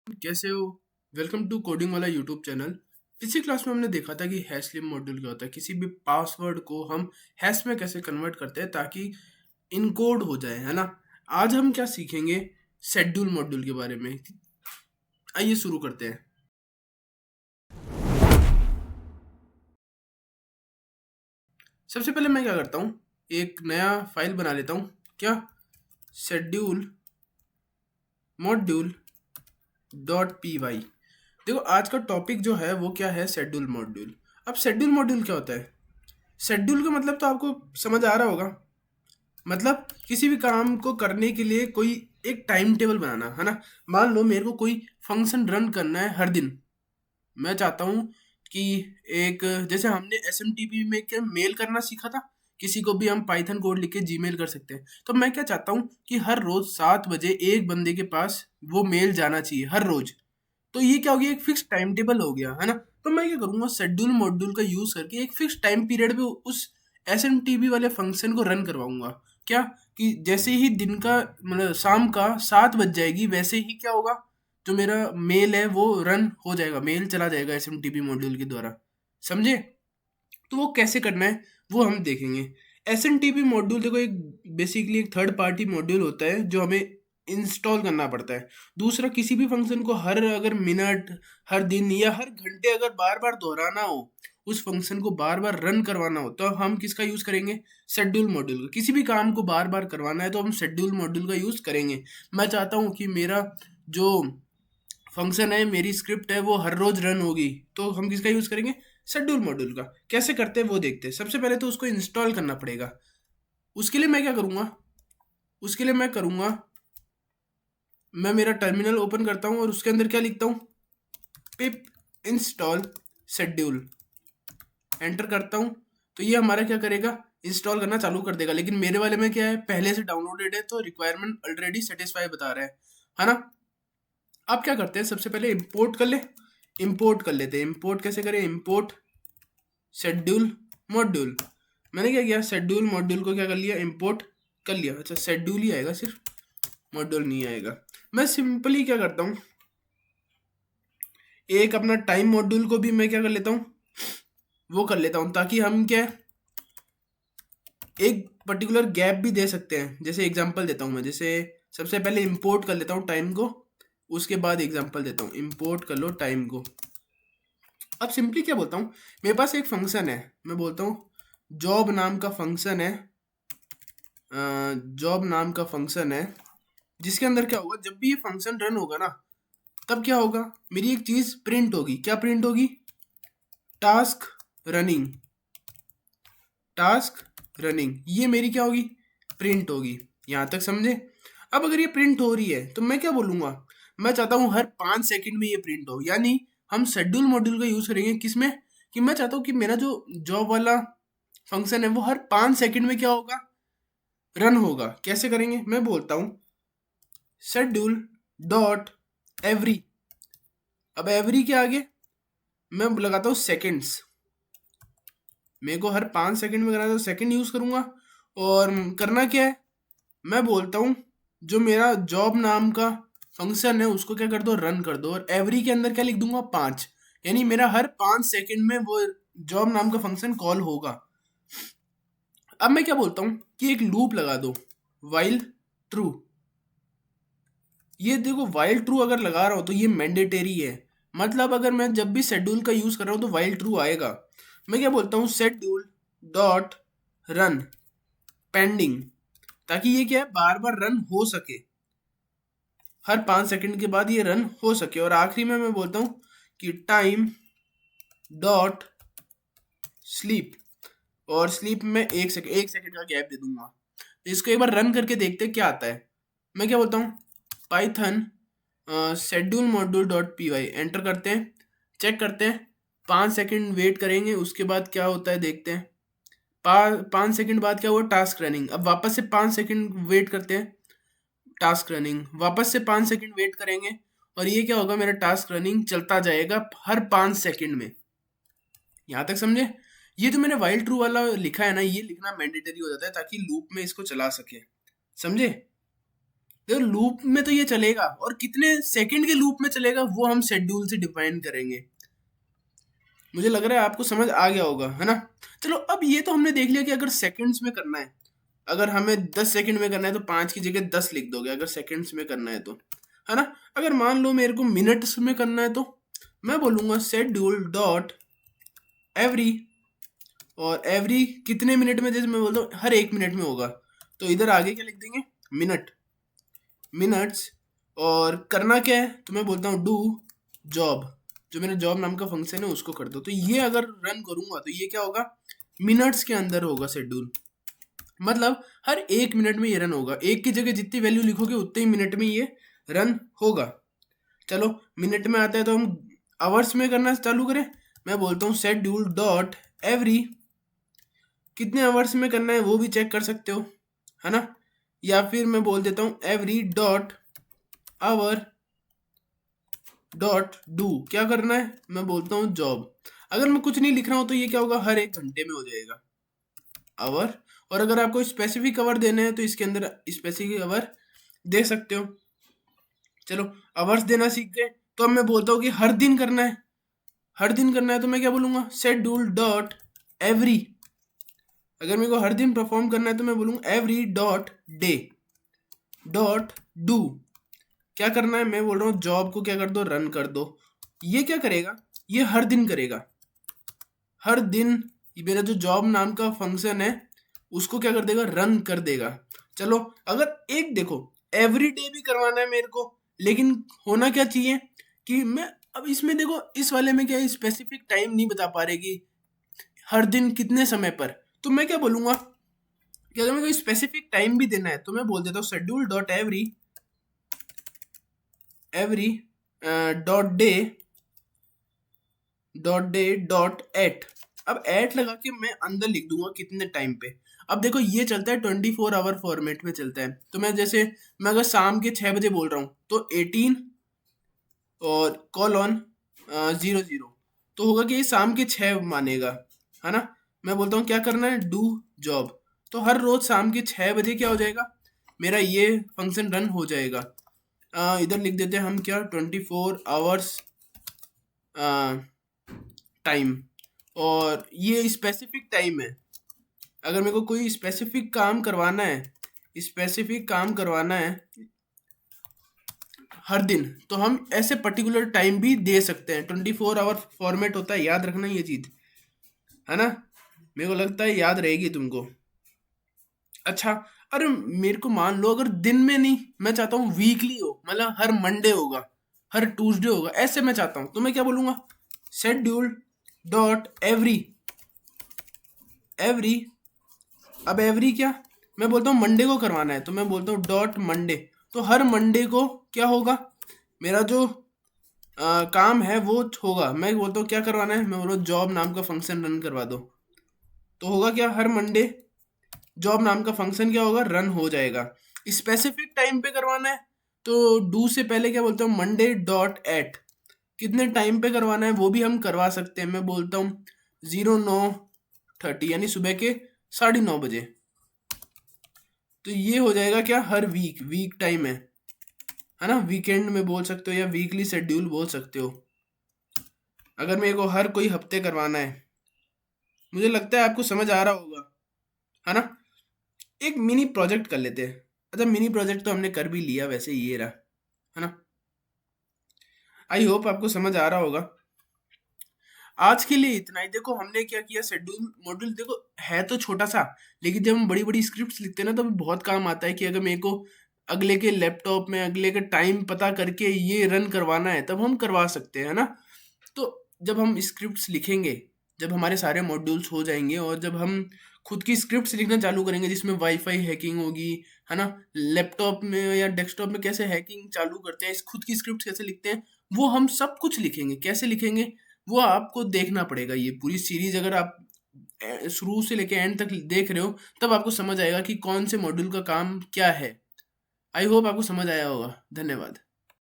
कैसे हो? Welcome to coding वाला यूट्यूब चैनल। पिछली क्लास में हमने देखा था कि हैश लिब मॉड्यूल क्या होता है। किसी भी पासवर्ड को हम हैश में कैसे कन्वर्ट करते हैं ताकि इनकोड हो जाए, है ना। आज हम क्या सीखेंगे? शेड्यूल मॉड्यूल के बारे में। आइए शुरू करते हैं। सबसे पहले मैं क्या करता हूँ, एक नया फाइल बना लेता हूँ। क्या? Schedule module dot P Y. देखो, आज का टॉपिक जो है वो क्या है? Schedule module. अब शेड्यूल मॉड्यूल क्या होता है? शेड्यूल का मतलब तो आपको समझ आ रहा होगा। मतलब किसी भी काम को करने के लिए कोई एक टाइम टेबल बनाना, है ना। मान लो मेरे को कोई फंक्शन रन करना है हर दिन। मैं चाहता हूँ कि एक, जैसे हमने एस एम टी पी में क्या मेल करना सीखा था, किसी को भी हम पाइथन कोड लिख के जीमेल कर सकते हैं। तो मैं क्या चाहता हूँ कि हर रोज 7 बजे एक बंदे के पास वो मेल जाना चाहिए हर रोज। तो ये क्या हो गया? एक फिक्स टाइम टेबल हो गया, है ना। तो मैं क्या करूँगा, शेड्यूल मॉड्यूल का यूज़ करके एक फिक्स टाइम पीरियड पे उस एस एम टी पी वाले फंक्शन को रन करवाऊंगा। क्या? कि जैसे ही दिन का मतलब शाम का 7 बज जाएगी, वैसे ही क्या होगा, जो मेरा मेल है वो रन हो जाएगा, मेल चला जाएगा S M T P module के द्वारा। समझे? तो वो कैसे करना है वो हम देखेंगे। S N T P module देखो, एक बेसिकली एक थर्ड पार्टी मॉड्यूल होता है जो हमें इंस्टॉल करना पड़ता है। दूसरा, किसी भी फंक्शन को हर अगर मिनट, हर दिन या हर घंटे अगर बार बार दोहराना हो, उस फंक्शन को बार बार रन करवाना हो, तो हम किसका यूज़ करेंगे? शेड्यूल मॉड्यूल का। किसी भी काम को बार बार करवाना है तो हम शेड्यूल मॉड्यूल का यूज़ करेंगे। मैं चाहता हूँ कि मेरा जो फंक्शन है, मेरी स्क्रिप्ट है, वो हर रोज रन होगी, तो हम किसका यूज़ करेंगे? शेड्यूल मॉड्यूल का। कैसे करते हैं वो देखते हैं। सबसे पहले तो उसको इंस्टॉल करना पड़ेगा। उसके लिए मैं क्या करूँगा? उसके लिए मैं करूँगा, मैं मेरा टर्मिनल ओपन करता हूँ और उसके अंदर क्या लिखता हूँ? पिप इंस्टॉल शेड्यूल। एंटर करता हूँ तो ये हमारा क्या करेगा? इंस्टॉल करना चालू कर देगा। लेकिन मेरे वाले में क्या है, पहले से डाउनलोडेड है तो रिक्वायरमेंट ऑलरेडी सेटिस्फाई बता रहा है ना। अब क्या करते हैं, सबसे पहले इंपोर्ट कर ले। इंपोर्ट कर लेते हैं। इंपोर्ट कैसे करें? Import schedule module. मैंने क्या किया, शेड्यूल मॉड्यूल को क्या कर लिया? इंपोर्ट कर लिया। अच्छा, शेड्यूल ही आएगा, सिर्फ मॉड्यूल नहीं आएगा। मैं सिंपली क्या करता हूँ, एक अपना टाइम मॉड्यूल को भी मैं क्या कर लेता हूँ, वो कर लेता हूँ, ताकि हम क्या है, एक पर्टिकुलर गैप भी दे सकते हैं। जैसे एग्जांपल देता हूँ मैं, जैसे सबसे पहले इंपोर्ट कर लेता हूँ टाइम को, उसके बाद एग्जांपल देता हूँ। इंपोर्ट कर लो टाइम को। अब सिंपली क्या बोलता हूँ, मेरे पास एक फंक्शन है, मैं बोलता हूँ जॉब नाम का फंक्शन है। जॉब नाम का फंक्शन है, जिसके अंदर क्या होगा, जब भी ये फंक्शन रन होगा ना, तब क्या होगा, मेरी एक चीज प्रिंट होगी। क्या प्रिंट होगी? Task running. टास्क रनिंग, ये मेरी क्या होगी? प्रिंट होगी। यहां तक समझे? अब अगर ये प्रिंट हो रही है तो मैं क्या बोलूंगा, मैं चाहता हूं हर 5 सेकंड में ये प्रिंट हो। यानी हम शेड्यूल मॉड्यूल का यूज करेंगे किसमें, कि मैं चाहता हूं कि मेरा जो जॉब वाला फंक्शन है वो हर 5 सेकंड में क्या होगा? रन होगा। कैसे करेंगे? मैं बोलता हूँ शेड्यूल डॉट एवरी। अब एवरी के आगे मैं लगाता हूँ सेकेंड्स। मेरे को हर 5 सेकंड में कराना है तो सेकंड यूज करूंगा। और करना क्या है, मैं बोलता हूँ जो मेरा जॉब नाम का फंक्शन है उसको क्या कर दो, रन कर दो। और एवरी के अंदर क्या लिख दूंगा? 5। यानी मेरा हर 5 सेकंड में वो जॉब नाम का फंक्शन कॉल होगा। अब मैं क्या बोलता हूँ कि एक लूप लगा दो, वाइल ट्रू। ये देखो, वाइल ट्रू अगर लगा रहा हूँ तो ये मैंडेटरी है। मतलब अगर मैं जब भी शेड्यूल का यूज कर रहा हूँ तो वाइल ट्रू आएगा। मैं क्या बोलता हूँ, शेड्यूल डॉट रन पेंडिंग, ताकि ये क्या है, बार बार रन हो सके, हर 5 सेकंड के बाद ये रन हो सके। और आखिरी में मैं बोलता हूँ कि टाइम डॉट स्लीप। और स्लीप में 1 सेकंड का गैप दे दूंगा। तो इसको एक बार रन करके देखते हैं क्या आता है। मैं क्या बोलता हूँ, Python schedule module dot P Y. Enter करते हैं, चेक करते हैं। 5 सेकंड वेट करेंगे, उसके बाद क्या होता है देखते हैं। 5 सेकंड बाद क्या हुआ? Task running. अब वापस से 5 सेकंड वेट करते हैं, टास्क रनिंग। वापस से 5 सेकंड वेट करेंगे और ये क्या होगा, मेरा टास्क रनिंग चलता जाएगा हर 5 सेकंड में। यहाँ तक समझे? ये जो मैंने वाइल ट्रू वाला लिखा है ना, ये लिखना मैंडेटरी हो जाता है ताकि लूप में इसको चला सके। समझे? देखो लूप में तो ये चलेगा, और कितने सेकंड के लूप में चलेगा वो हम शेड्यूल से डिफाइन करेंगे। मुझे लग रहा है आपको समझ आ गया होगा, है ना। चलो अब ये तो हमने देख लिया कि अगर सेकंड्स में करना है, अगर हमें 10 सेकंड में करना है तो 5 की जगह 10 लिख दोगे, अगर सेकंड्स में करना है तो, है ना। अगर मान लो मेरे को मिनट्स में करना है तो मैं बोलूंगा शेड्यूल डॉट एवरी, और एवरी कितने मिनट में, जैसे मैं बोलता हूँ हर 1 मिनट में होगा, तो इधर आगे क्या लिख देंगे, मिनट, मिनट्स। और करना क्या है तो मैं बोलता हूँ डू जॉब, जो मेरा जॉब नाम का फंक्शन है उसको कर दो। तो ये अगर रन करूंगा तो ये क्या होगा, मिनट्स के अंदर होगा शेड्यूल, मतलब हर 1 मिनट में ये रन होगा। एक की जगह जितनी वैल्यू लिखोगे उतने ही मिनट में ये रन होगा। चलो मिनट में आता है तो हम आवर्स में करना चालू करें। मैं बोलता हूँ शेड्यूल डॉट एवरी, कितने आवर्स में करना है वो भी चेक कर सकते हो, है ना। या फिर मैं बोल देता हूँ every dot hour dot do, क्या करना है मैं बोलता हूँ जॉब। अगर मैं कुछ नहीं लिख रहा हूँ तो ये क्या होगा, हर 1 घंटे में हो जाएगा आवर। और अगर आपको स्पेसिफिक आवर देने हैं तो इसके अंदर स्पेसिफिक आवर दे सकते हो। चलो आवर्स देना सीख गए, तो अब मैं बोलता हूँ कि हर दिन करना है, हर दिन करना है तो मैं क्या बोलूँगा, शेड्यूल डॉट एवरी। अगर मेरे को हर दिन परफॉर्म करना है तो मैं बोलूँगा every dot day dot do. क्या करना है मैं बोल रहा हूँ जॉब को क्या कर दो, रन कर दो। ये क्या करेगा, ये हर दिन करेगा, हर दिन ये मेरा जो जॉब नाम का फंक्शन है उसको क्या कर देगा, रन कर देगा। चलो अगर एक देखो एवरी डे भी करवाना है मेरे को, लेकिन होना क्या चाहिए कि मैं अब इसमें देखो इस वाले में क्या स्पेसिफिक टाइम नहीं बता पा रहे कि हर दिन कितने समय पर। तो मैं क्या बोलूंगा कि अगर मेरे को स्पेसिफिक टाइम भी देना है तो मैं बोल देता हूँ schedule dot every, every dot day dot at. अब एट लगा के मैं अंदर लिख दूंगा कितने टाइम पे। अब देखो ये चलता है 24 आवर फॉर्मेट में चलता है, तो मैं जैसे मैं अगर शाम के 6 बजे बोल रहा हूँ तो 18 और कॉलन 00, तो होगा कि ये शाम के 6 मानेगा, है ना। मैं बोलता हूँ क्या करना है, डू जॉब, तो हर रोज शाम के 6 बजे क्या हो जाएगा, मेरा ये फंक्शन रन हो जाएगा। इधर लिख देते हैं हम क्या, 24 आवर्स टाइम, और ये स्पेसिफिक टाइम है। अगर मेरे को कोई स्पेसिफिक काम करवाना है, स्पेसिफिक काम करवाना है हर दिन, तो हम ऐसे पर्टिकुलर टाइम भी दे सकते हैं। 24 आवर फॉर्मेट होता है, याद रखना ये चीज, है ना। मेरे को लगता है याद रहेगी तुमको। अच्छा, अरे मेरे को मान लो अगर दिन में नहीं, मैं चाहता हूँ वीकली हो, मतलब हर मंडे होगा, हर ट्यूसडे होगा, ऐसे मैं चाहता हूँ, तो मैं क्या बोलूँगा, शेड्यूल डॉट एवरी, एवरी। अब एवरी क्या, मैं बोलता हूँ मंडे को करवाना है तो मैं बोलता हूँ डॉट मंडे, तो हर मंडे को क्या होगा, मेरा जो काम है वो होगा। मैं बोलता हूँ क्या करवाना है, मैं बोल रहा हूँ जॉब नाम का फंक्शन रन करवा दो, तो होगा क्या, हर मंडे जॉब नाम का फंक्शन क्या होगा, रन हो जाएगा। स्पेसिफिक टाइम पे करवाना है तो डू से पहले क्या बोलता हूँ, मंडे डॉट एट, कितने टाइम पे करवाना है वो भी हम करवा सकते हैं। मैं बोलता हूँ 09:30, यानी सुबह के 9:30 बजे। तो ये हो जाएगा क्या, हर वीक, वीक टाइम है ना, वीकेंड में बोल सकते हो या वीकली शेड्यूल बोल सकते हो। अगर मेरे को हर कोई हफ्ते करवाना है, मुझे लगता है आपको समझ आ रहा होगा, है ना। एक मिनी प्रोजेक्ट कर लेते हैं। अच्छा मिनी प्रोजेक्ट तो हमने कर भी लिया वैसे, ये रहा, है ना। आई होप आपको समझ आ रहा होगा। आज के लिए इतना ही। देखो हमने क्या किया, शेड्यूल मॉड्यूल देखो है तो छोटा सा, लेकिन जब हम बड़ी बड़ी स्क्रिप्ट्स लिखते हैं ना, तो बहुत काम आता है कि अगर मेरे को अगले के लैपटॉप में अगले का टाइम पता करके ये रन करवाना है तब हम करवा सकते हैं, है ना। तो जब हम स्क्रिप्ट्स लिखेंगे, जब हमारे सारे मॉड्यूल्स हो जाएंगे और जब हम खुद की स्क्रिप्ट्स लिखना चालू करेंगे जिसमें वाईफाई हैकिंग होगी, है ना, लैपटॉप में या डेस्कटॉप में कैसे हैकिंग चालू करते हैं, इस खुद की स्क्रिप्ट कैसे लिखते हैं, वो हम सब कुछ लिखेंगे। कैसे लिखेंगे वो आपको देखना पड़ेगा। ये पूरी सीरीज अगर आप शुरू से लेके एंड तक देख रहे हो तब आपको समझ आएगा कि कौन से मॉड्यूल का काम क्या है। आई होप आपको समझ आया होगा। धन्यवाद।